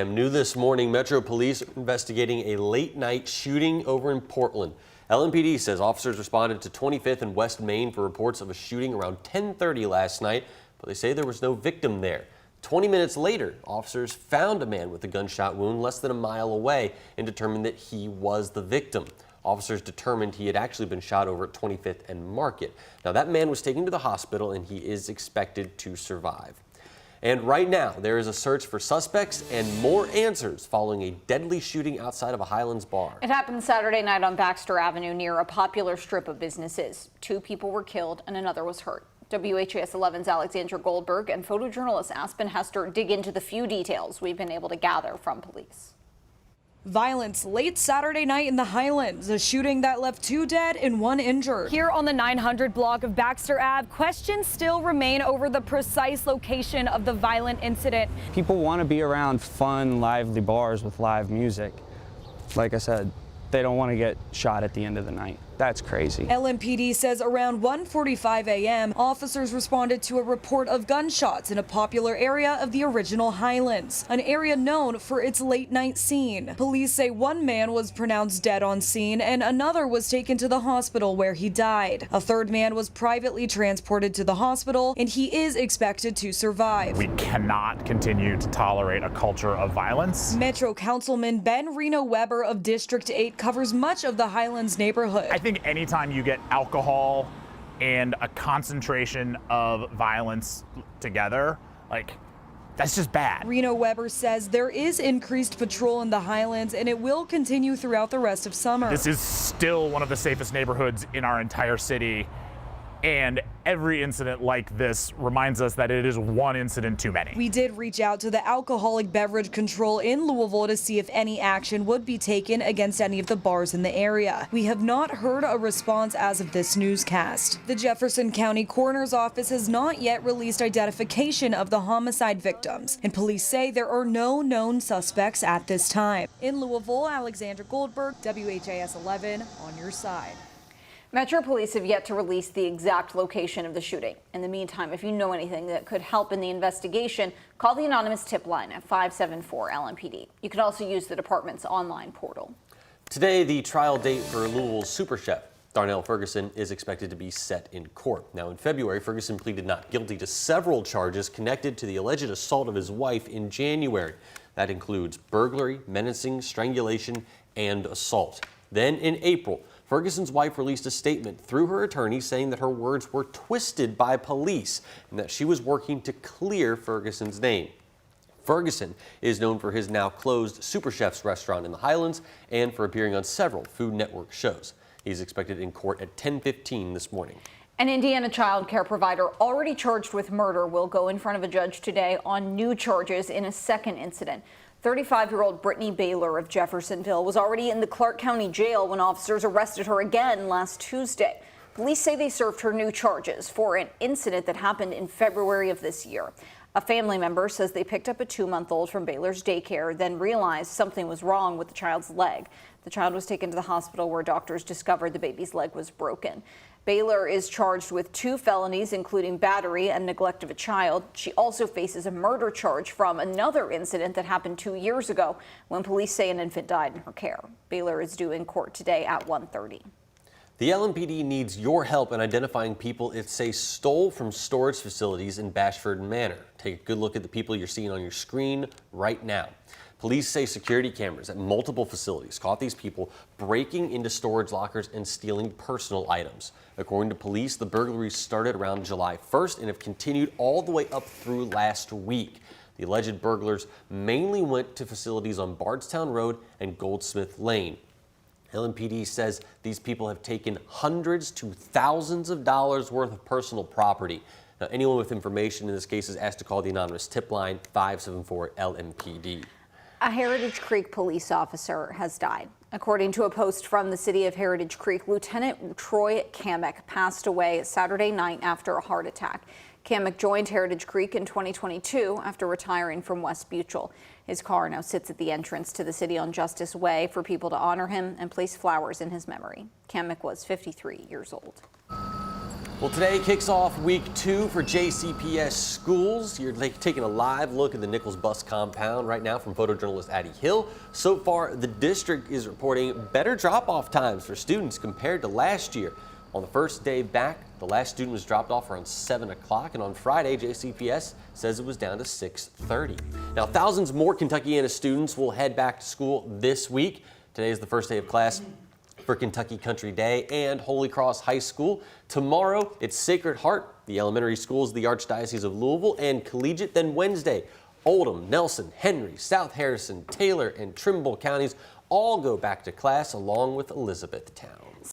New this morning, Metro Police are investigating a late-night shooting over in Portland. LMPD says officers responded to 25th and West Main for reports of a shooting around 10:30 last night, but they say there was no victim there. 20 minutes later, officers found a man with a gunshot wound less than a mile away and determined that he was the victim. Officers determined he had actually been shot over at 25th and Market. Now, that man was taken to the hospital and he is expected to survive. And right now, there is a search for suspects and more answers following a deadly shooting outside of a Highlands bar. It happened Saturday night on Baxter Avenue near a popular strip of businesses. 2 people were killed and another was hurt. WHAS11's Alexandra Goldberg and photojournalist Aspen Hester dig into the few details we've been able to gather from police. Violence late Saturday night in the Highlands, a shooting that left 2 dead and 1 injured. Here on the 900 block of Baxter Ave, questions still remain over the precise location of the violent incident. People want to be around fun, lively bars with live music. Like I said, they don't want to get shot at the end of the night. That's crazy. LMPD says around 1:45 a.m., officers responded to a report of gunshots in a popular area of the original Highlands, an area known for its late-night scene. Police say 1 man was pronounced dead on scene and another was taken to the hospital where he died. A 3rd man was privately transported to the hospital and he is expected to survive. We cannot continue to tolerate a culture of violence. Metro Councilman Ben Reno Weber of District 8 covers much of the Highlands neighborhood. I think anytime you get alcohol and a concentration of violence together, that's just bad. Reno Weber says there is increased patrol in the Highlands and it will continue throughout the rest of summer. This is still one of the safest neighborhoods in our entire city, and every incident like this reminds us that it is 1 incident too many. We did reach out to the alcoholic beverage control in Louisville to see if any action would be taken against any of the bars in the area. We have not heard a response as of this newscast. The Jefferson County Coroner's Office has not yet released identification of the homicide victims, and police say there are no known suspects at this time. In Louisville, Alexandra Goldberg, WHAS 11 on your side. Metro Police have yet to release the exact location of the shooting. In the meantime, if you know anything that could help in the investigation, call the anonymous tip line at 574 LMPD. You can also use the department's online portal. Today, the trial date for Louisville's super chef, Darnell Ferguson, is expected to be set in court. Now, in February, Ferguson pleaded not guilty to several charges connected to the alleged assault of his wife in January. That includes burglary, menacing, strangulation, and assault. Then in April, Ferguson's wife released a statement through her attorney saying that her words were twisted by police and that she was working to clear Ferguson's name. Ferguson is known for his now closed Super Chef's restaurant in the Highlands and for appearing on several Food Network shows. He's expected in court at 10:15 this morning. An Indiana child care provider already charged with murder will go in front of a judge today on new charges in a second incident. 35-year-old Brittany Baylor of Jeffersonville was already in the Clark County Jail when officers arrested her again last Tuesday. Police say they served her new charges for an incident that happened in February of this year. A family member says they picked up a 2-month-old from Baylor's daycare, then realized something was wrong with the child's leg. The child was taken to the hospital where doctors discovered the baby's leg was broken. Baylor is charged with 2 felonies, including battery and neglect of a child. She also faces a murder charge from another incident that happened 2 years ago when police say an infant died in her care. Baylor is due in court today at 1:30. The LMPD needs your help in identifying people it says stole from storage facilities in Bashford Manor. Take a good look at the people you're seeing on your screen right now. Police say security cameras at multiple facilities caught these people breaking into storage lockers and stealing personal items. According to police, the burglaries started around July 1st and have continued all the way up through last week. The alleged burglars mainly went to facilities on Bardstown Road and Goldsmith Lane. LMPD says these people have taken hundreds to thousands of dollars worth of personal property. Now, anyone with information in this case is asked to call the anonymous tip line 574 LMPD. A Heritage Creek police officer has died. According to a post from the city of Heritage Creek, Lieutenant Troy Kamek passed away Saturday night after a heart attack. Kamek joined Heritage Creek in 2022 after retiring from West Butyl. His car now sits at the entrance to the city on Justice Way for people to honor him and place flowers in his memory. Kamek was 53 years old. Well, today kicks off week 2 for JCPS schools. You're taking a live look at the Nichols bus compound right now from photojournalist Addie Hill. So far, the district is reporting better drop-off times for students compared to last year. On the first day back, the last student was dropped off around 7 o'clock, and on Friday, JCPS says it was down to 6:30. Now, thousands more Kentuckiana students will head back to school this week. Today is the first day of class for Kentucky Country Day and Holy Cross High School. Tomorrow, it's Sacred Heart, the elementary schools, the Archdiocese of Louisville, and Collegiate. Then Wednesday, Oldham, Nelson, Henry, South Harrison, Taylor, and Trimble counties all go back to class along with Elizabethtown.